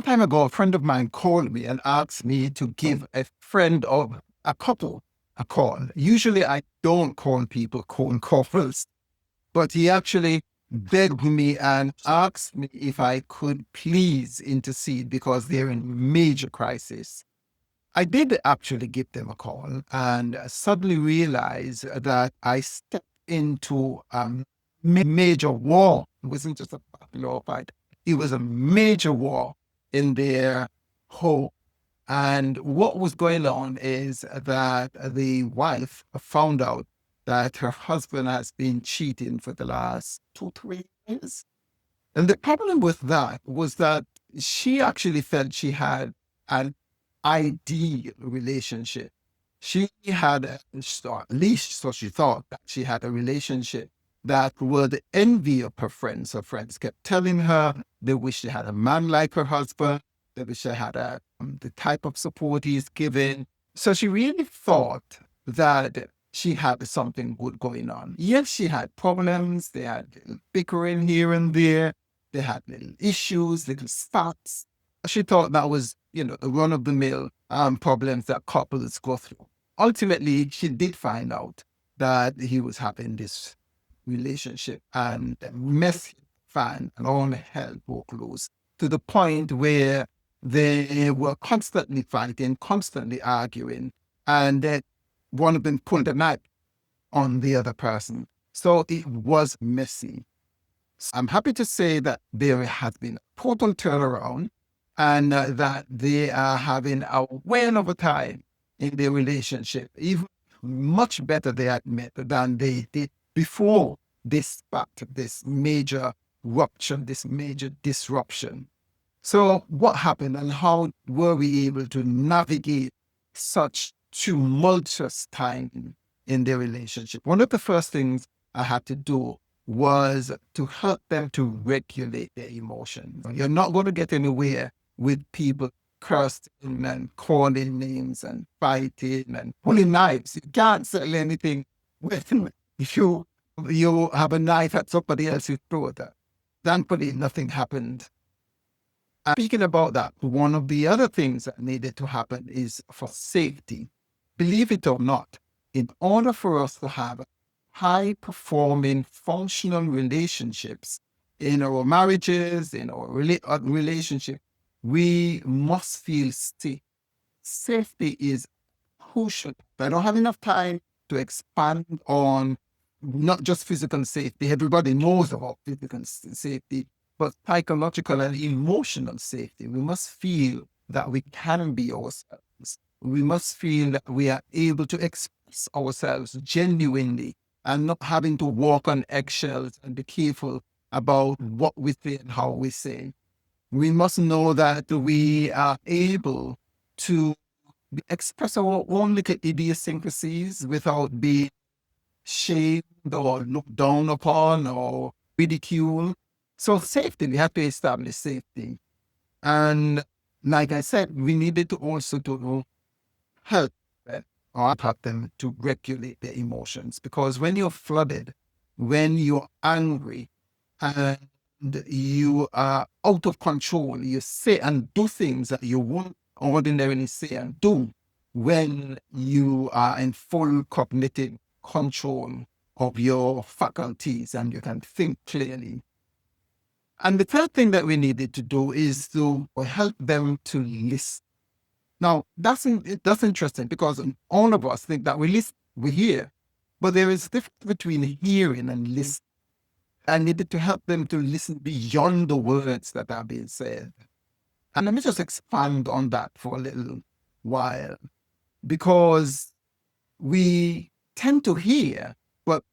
time ago, a friend of mine called me and asked me to give a friend of a couple a call. Usually I don't call people cold calls, but he actually begged me and asked me if I could please intercede because they're in major crisis. I did actually give them a call and suddenly realized that I stepped into a major war. It wasn't just a battle fight. It was a major war in their home. And what was going on is that the wife found out that her husband has been cheating for the last 2, 3 years. And the problem with that was that she actually felt she had an ideal relationship. She had, at least so she thought, that she had a relationship that were the envy of her friends. Her friends kept telling her they wish they had a man like her husband. They wish they had the type of support he's giving. So she really thought that she had something good going on. Yes, she had problems. They had little bickering here and there. They had little issues, little sparks. She thought that was, the run of the mill problems that couples go through. Ultimately, she did find out that he was having this relationship and mess fan and all hell broke loose to the point where they were constantly fighting, constantly arguing, and that one of them pulled a knife on the other person. So it was messy. I'm happy to say that there has been a total turnaround and that they are having a whale of a time in their relationship, even much better, they admit, than they did before this spat, this major rupture, this major disruption. So what happened and how were we able to navigate such tumultuous time in their relationship? One of the first things I had to do was to help them to regulate their emotions. You're not going to get anywhere with people cursing and calling names and fighting and pulling knives. You can't settle anything when you have a knife at somebody else's throat. Thankfully, nothing happened. And speaking about that, one of the other things that needed to happen is for safety. Believe it or not, in order for us to have high performing functional relationships in our marriages, in our relationship, we must feel safe. Safety is crucial. I don't have enough time to expand on not just physical safety. Everybody knows about physical safety, but psychological and emotional safety. We must feel that we can be ourselves. We must feel that we are able to express ourselves genuinely and not having to walk on eggshells and be careful about what we say and how we say. We must know that we are able to express our own little idiosyncrasies without being shamed or looked down upon or ridiculed. So safety, we have to establish safety. And like I said, we needed to also to help them or help them to regulate their emotions. Because when you're flooded, when you're angry, and you are out of control, you say and do things that you won't ordinarily say and do when you are in full cognitive control of your faculties and you can think clearly. And the third thing that we needed to do is to help them to listen. Now, that's interesting because all of us think that we listen, we hear, but there is a difference between hearing and listening. I needed to help them to listen beyond the words that are being said. And let me just expand on that for a little while, because we tend to hear, but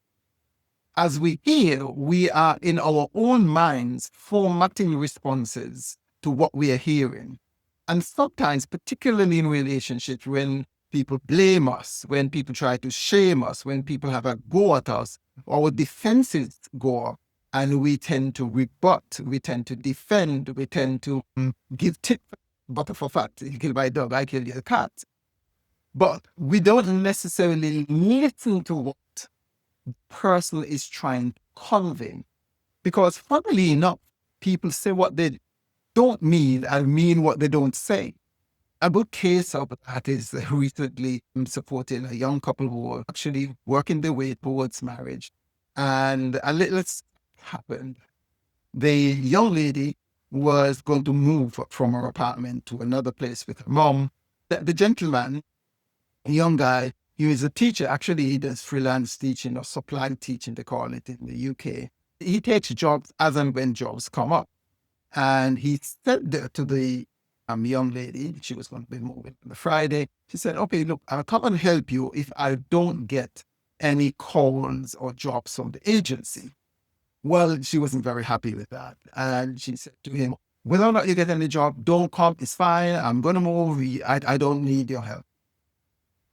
as we hear, we are in our own minds formatting responses to what we are hearing. And sometimes, particularly in relationships, when people blame us, when people try to shame us, when people have a go at us, our defenses go up and we tend to rebut, we tend to defend, we tend to give tit butter for fat. You kill my dog, I kill your cat. But we don't necessarily listen to what the person is trying to convey. Because funnily enough, people say what they don't mean and mean what they don't say. A good case of that is recently I'm supporting a young couple who are actually working their way towards marriage. And a little happened. The young lady was going to move from her apartment to another place with her mom. The gentleman, a young guy, he was a teacher. Actually, he does freelance teaching or supply teaching, they call it in the UK. He takes jobs as and when jobs come up. And he said to the young lady, she was going to be moving on the Friday, she said, okay, look, I'll come and help you if I don't get any calls or jobs from the agency. Well, she wasn't very happy with that. And she said to him, whether or not you get any job, don't come, it's fine. I'm going to move. I don't need your help.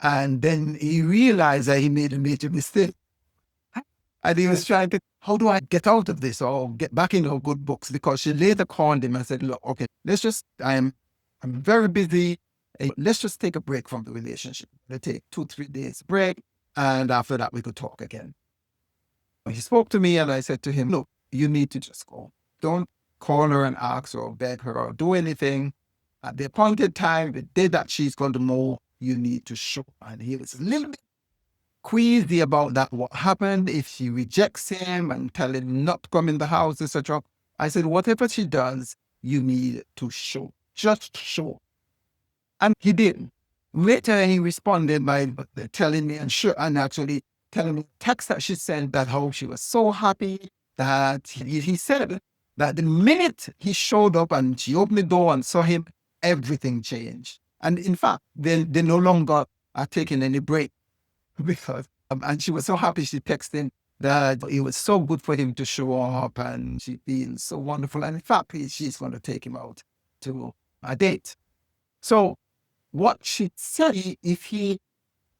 And then he realized that he made a major mistake. And he was trying to, how do I get out of this or get back in her good books? Because she later called him and said, look, okay, I'm very busy. Let's just take a break from the relationship. Let's take 2-3 days break. And after that, we could talk again. He spoke to me and I said to him, look, you need to just go. Don't call her and ask or beg her or do anything. At the appointed time, the day that she's going to know, you need to show. And he was a little bit queasy about that. What happened if she rejects him and tell him not to come in the house, etc. I said, whatever she does, you need to show. Just show. And he did. Later, he responded by telling me and actually telling me text that she sent that how she was so happy that he said that the minute he showed up and she opened the door and saw him, everything changed. And in fact, they no longer are taking any break because, and she was so happy she texted that it was so good for him to show up and she feels so wonderful. And in fact, she's going to take him out to a date. So what she said, if he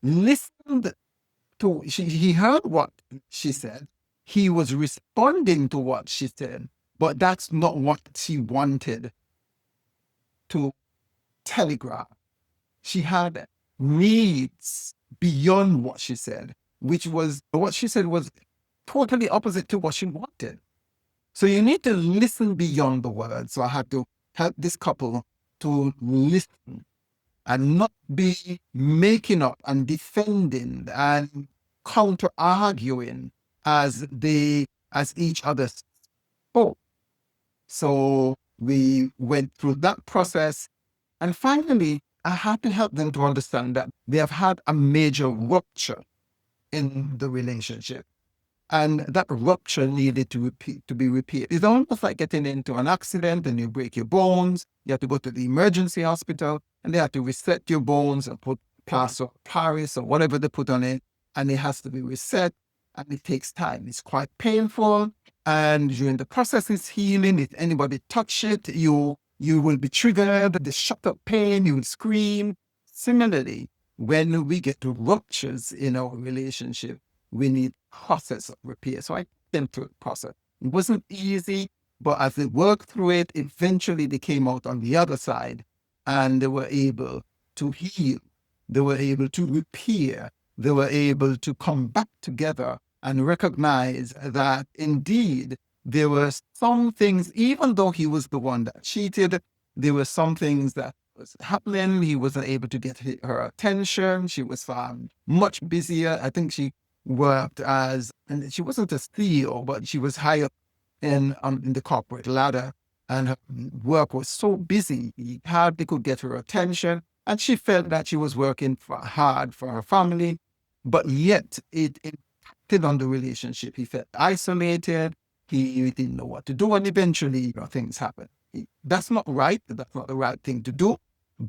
listened to, he heard what she said, he was responding to what she said, but that's not what she wanted to telegraph. She had needs beyond what she said, which was what she said was totally opposite to what she wanted. So you need to listen beyond the words. So I had to help this couple to listen and not be making up and defending and counter arguing as each other spoke. So we went through that process. And finally, I had to help them to understand that they have had a major rupture in the relationship. And that rupture needed to be repaired. It's almost like getting into an accident and you break your bones. You have to go to the emergency hospital and they have to reset your bones and put plaster of Paris or whatever they put on it. And it has to be reset. And it takes time. It's quite painful. And during the process is healing. If anybody touch it, you will be triggered. The shut up pain, you will scream. Similarly, when we get to ruptures in our relationship, we need process of repair. So I took them through the process. It wasn't easy, but as they worked through it, eventually they came out on the other side and they were able to heal. They were able to repair. They were able to come back together and recognize that indeed there were some things, even though he was the one that cheated, there were some things that was happening. He wasn't able to get her attention. She was much busier. I think she worked and she wasn't a CEO, but she was high up in the corporate ladder, and her work was so busy, he hardly could get her attention, and she felt that she was working hard for her family, but yet it impacted on the relationship. He felt isolated, he didn't know what to do, and eventually things happened. That's not right, that's not the right thing to do,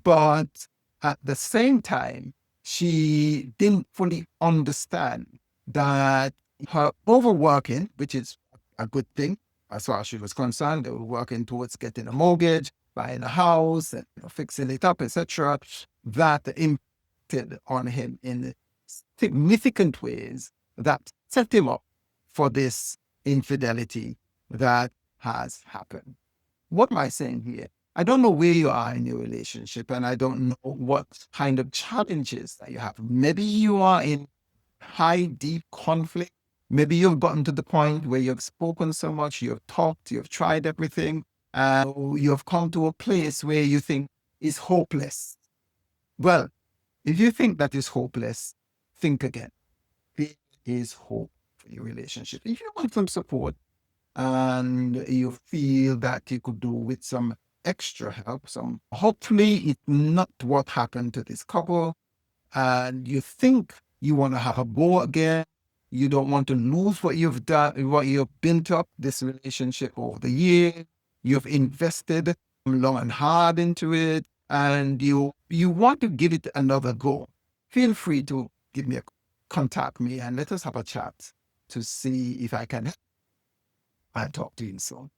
but at the same time, she didn't fully understand that her overworking, which is a good thing as far as she was concerned, they were working towards getting a mortgage, buying a house, and fixing it up, etc., that impacted on him in significant ways that set him up for this infidelity that has happened. What am I saying here? I don't know where you are in your relationship, and I don't know what kind of challenges that you have. Maybe you are in high, deep conflict. Maybe you've gotten to the point where you've spoken so much, you've talked, you've tried everything, and you have come to a place where you think it's hopeless. Well, if you think that is hopeless, think again. There is hope for your relationship. If you want some support and you feel that you could do with some extra help, some hopefully it's not what happened to this couple, and you think you want to have a go again, you don't want to lose what you've done, what you've built up this relationship over the years, you've invested long and hard into it, and you want to give it another go. Feel free to contact me and let us have a chat to see if I can help. I'll talk to you soon.